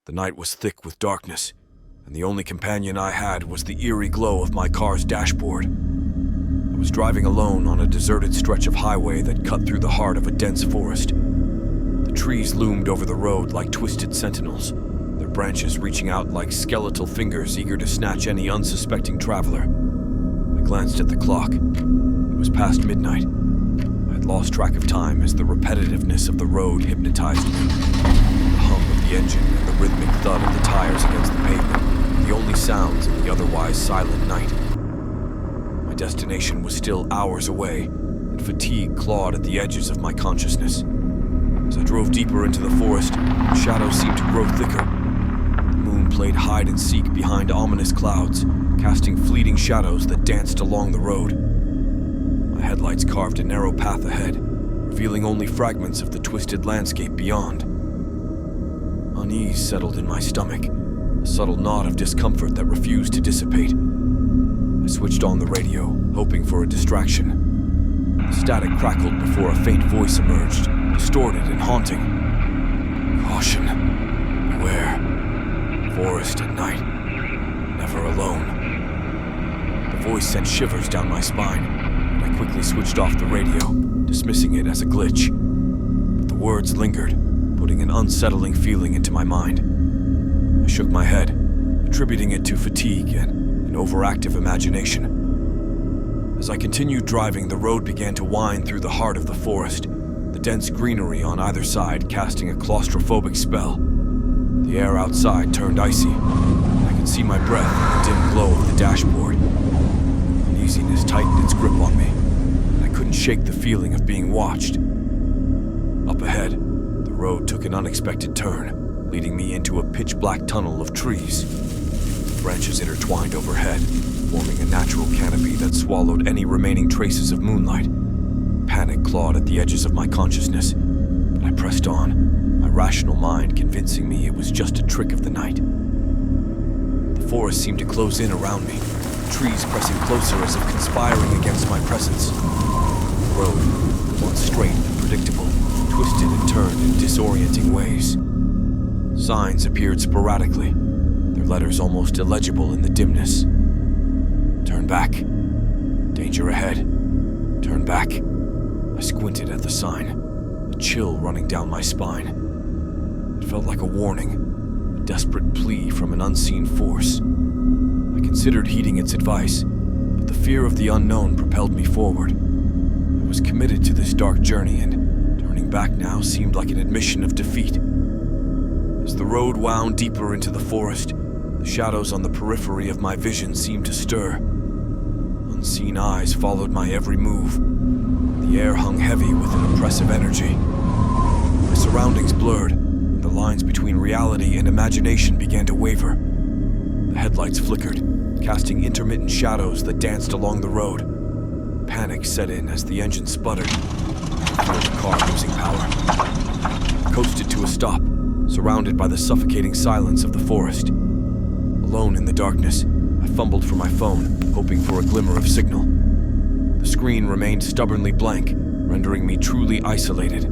The night was thick with darkness, and the only companion I had was the eerie glow of my car's dashboard. I was driving alone on a deserted stretch of highway that cut through the heart of a dense forest. The trees loomed over the road like twisted sentinels, their branches reaching out like skeletal fingers eager to snatch any unsuspecting traveler. I glanced at the clock. It was past midnight. I had lost track of time as the repetitiveness of the road hypnotized me. The hum of the engine and the rhythmic thud of the tires against the pavement, the only sounds in the otherwise silent night. My destination was still hours away, and fatigue clawed at the edges of my consciousness. As I drove deeper into the forest, the shadows seemed to grow thicker. The moon played hide and seek behind ominous clouds, casting fleeting shadows that danced along the road. My headlights carved a narrow path ahead, revealing only fragments of the twisted landscape beyond. Unease settled in my stomach, a subtle knot of discomfort that refused to dissipate. I switched on the radio, hoping for a distraction. The static crackled before a faint voice emerged, distorted and haunting. Caution. Beware. Forest at night. Never alone. The voice sent shivers down my spine, and I quickly switched off the radio, dismissing it as a glitch. But the words lingered, putting an unsettling feeling into my mind. I shook my head, attributing it to fatigue and an overactive imagination. As I continued driving, the road began to wind through the heart of the forest, the dense greenery on either side casting a claustrophobic spell. The air outside turned icy, and I could see my breath in the dim glow of the dashboard. Uneasiness tightened its grip on me, and I couldn't shake the feeling of being watched. Up ahead, the road took an unexpected turn, leading me into a pitch-black tunnel of trees. Branches intertwined overhead, forming a natural canopy that swallowed any remaining traces of moonlight. Panic clawed at the edges of my consciousness, but I pressed on, my rational mind convincing me it was just a trick of the night. The forest seemed to close in around me, trees pressing closer as if conspiring against my presence. The road, once straight and predictable, twisted and turned in disorienting ways. Signs appeared sporadically, their letters almost illegible in the dimness. Turn back. Danger ahead. Turn back. I squinted at the sign, a chill running down my spine. It felt like a warning, a desperate plea from an unseen force. I considered heeding its advice, but the fear of the unknown propelled me forward. I was committed to this dark journey, and turning back now seemed like an admission of defeat. As the road wound deeper into the forest, the shadows on the periphery of my vision seemed to stir. Unseen eyes followed my every move. The air hung heavy with an oppressive energy. My surroundings blurred, and the lines between reality and imagination began to waver. The headlights flickered, casting intermittent shadows that danced along the road. Panic set in as the engine sputtered. I could feel the car losing power. I coasted to a stop, surrounded by the suffocating silence of the forest. Alone in the darkness, I fumbled for my phone, hoping for a glimmer of signal. The screen remained stubbornly blank, rendering me truly isolated.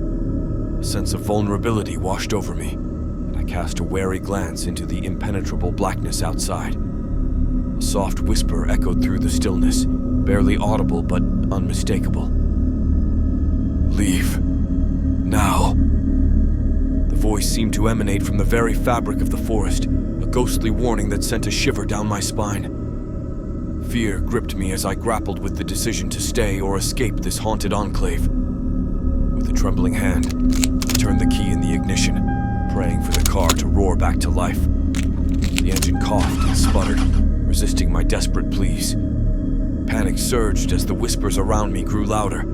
A sense of vulnerability washed over me, and I cast a wary glance into the impenetrable blackness outside. A soft whisper echoed through the stillness, barely audible but unmistakable. Leave. Now. The voice seemed to emanate from the very fabric of the forest, a ghostly warning that sent a shiver down my spine. Fear gripped me as I grappled with the decision to stay or escape this haunted enclave. With a trembling hand, I turned the key in the ignition, praying for the car to roar back to life. The engine coughed and sputtered, resisting my desperate pleas. Panic surged as the whispers around me grew louder,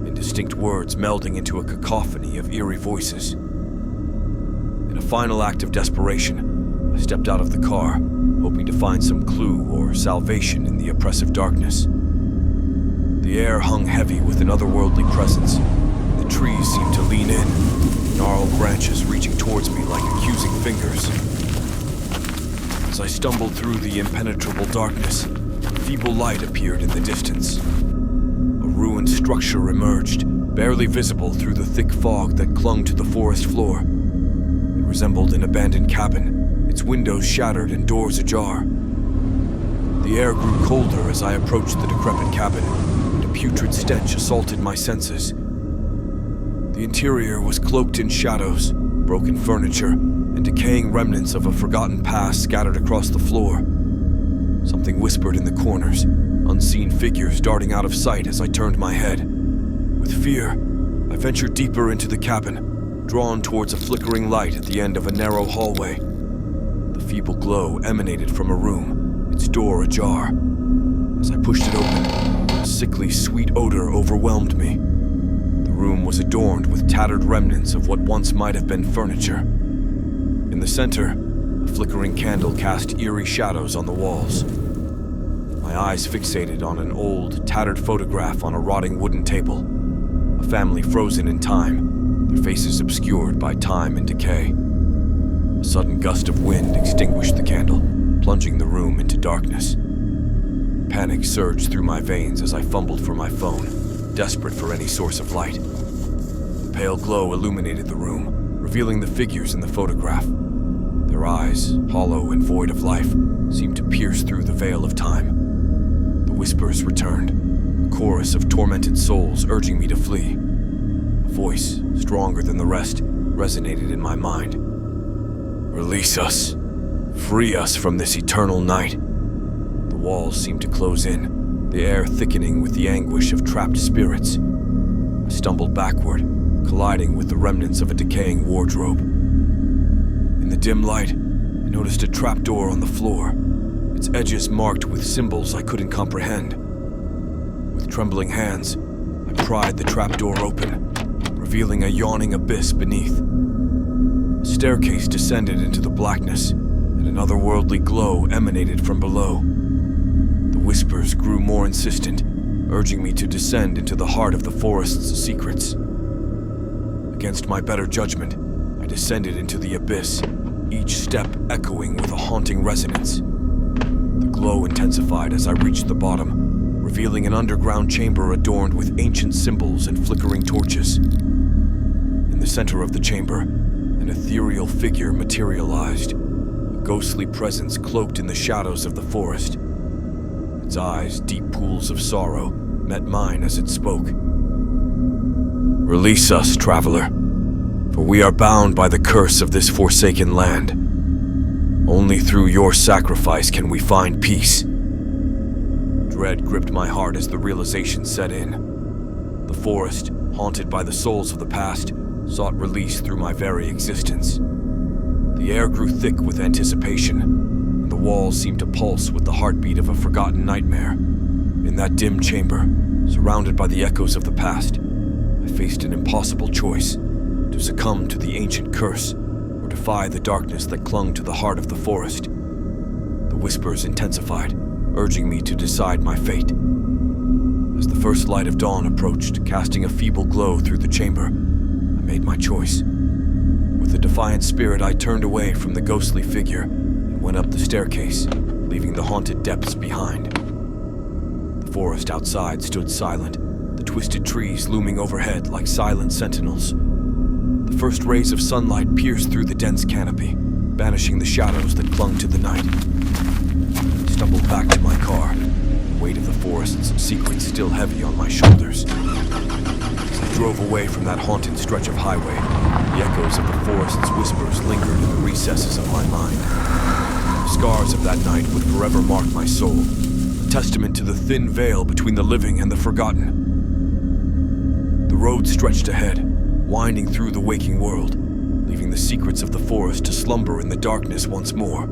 indistinct words melding into a cacophony of eerie voices. In a final act of desperation, I stepped out of the car, hoping to find some clue or salvation in the oppressive darkness. The air hung heavy with an otherworldly presence, and the trees seemed to lean in, gnarled branches reaching towards me like accusing fingers. As I stumbled through the impenetrable darkness, a feeble light appeared in the distance. A ruined structure emerged, barely visible through the thick fog that clung to the forest floor. It resembled an abandoned cabin, its windows shattered and doors ajar. The air grew colder as I approached the decrepit cabin, and a putrid stench assaulted my senses. The interior was cloaked in shadows, broken furniture, and decaying remnants of a forgotten past scattered across the floor. Something whispered in the corners, unseen figures darting out of sight as I turned my head. With fear, I ventured deeper into the cabin, drawn towards a flickering light at the end of a narrow hallway. The feeble glow emanated from a room, its door ajar. As I pushed it open, a sickly, sweet odor overwhelmed me. The room was adorned with tattered remnants of what once might have been furniture. In the center, a flickering candle cast eerie shadows on the walls. My eyes fixated on an old, tattered photograph on a rotting wooden table. A family frozen in time, their faces obscured by time and decay. A sudden gust of wind extinguished the candle, plunging the room into darkness. Panic surged through my veins as I fumbled for my phone, desperate for any source of light. The pale glow illuminated the room, revealing the figures in the photograph. Their eyes, hollow and void of life, seemed to pierce through the veil of time. The whispers returned, a chorus of tormented souls urging me to flee. A voice, stronger than the rest, resonated in my mind. "Release us. Free us from this eternal night." The walls seemed to close in, the air thickening with the anguish of trapped spirits. I stumbled backward, colliding with the remnants of a decaying wardrobe. In the dim light, I noticed a trapdoor on the floor, its edges marked with symbols I couldn't comprehend. With trembling hands, I pried the trapdoor open, revealing a yawning abyss beneath. A staircase descended into the blackness, and an otherworldly glow emanated from below. The whispers grew more insistent, urging me to descend into the heart of the forest's secrets. Against my better judgment, I descended into the abyss, each step echoing with a haunting resonance. The glow intensified as I reached the bottom, revealing an underground chamber adorned with ancient symbols and flickering torches. In the center of the chamber, an ethereal figure materialized, a ghostly presence cloaked in the shadows of the forest. Its eyes, deep pools of sorrow, met mine as it spoke. "Release us, traveler, for we are bound by the curse of this forsaken land. Only through your sacrifice can we find peace." Dread gripped my heart as the realization set in. The forest, haunted by the souls of the past, sought release through my very existence. The air grew thick with anticipation, and the walls seemed to pulse with the heartbeat of a forgotten nightmare. In that dim chamber, surrounded by the echoes of the past, I faced an impossible choice: to succumb to the ancient curse, or defy the darkness that clung to the heart of the forest. The whispers intensified, urging me to decide my fate. As the first light of dawn approached, casting a feeble glow through the chamber, I made my choice. With a defiant spirit, I turned away from the ghostly figure and went up the staircase, leaving the haunted depths behind. The forest outside stood silent, the twisted trees looming overhead like silent sentinels. The first rays of sunlight pierced through the dense canopy, banishing the shadows that clung to the night. I stumbled back to my car, the weight of the forest's secrets still heavy on my shoulders. As I drove away from that haunted stretch of highway, the echoes of the forest's whispers lingered in the recesses of my mind. The scars of that night would forever mark my soul, a testament to the thin veil between the living and the forgotten. The road stretched ahead, winding through the waking world, leaving the secrets of the forest to slumber in the darkness once more.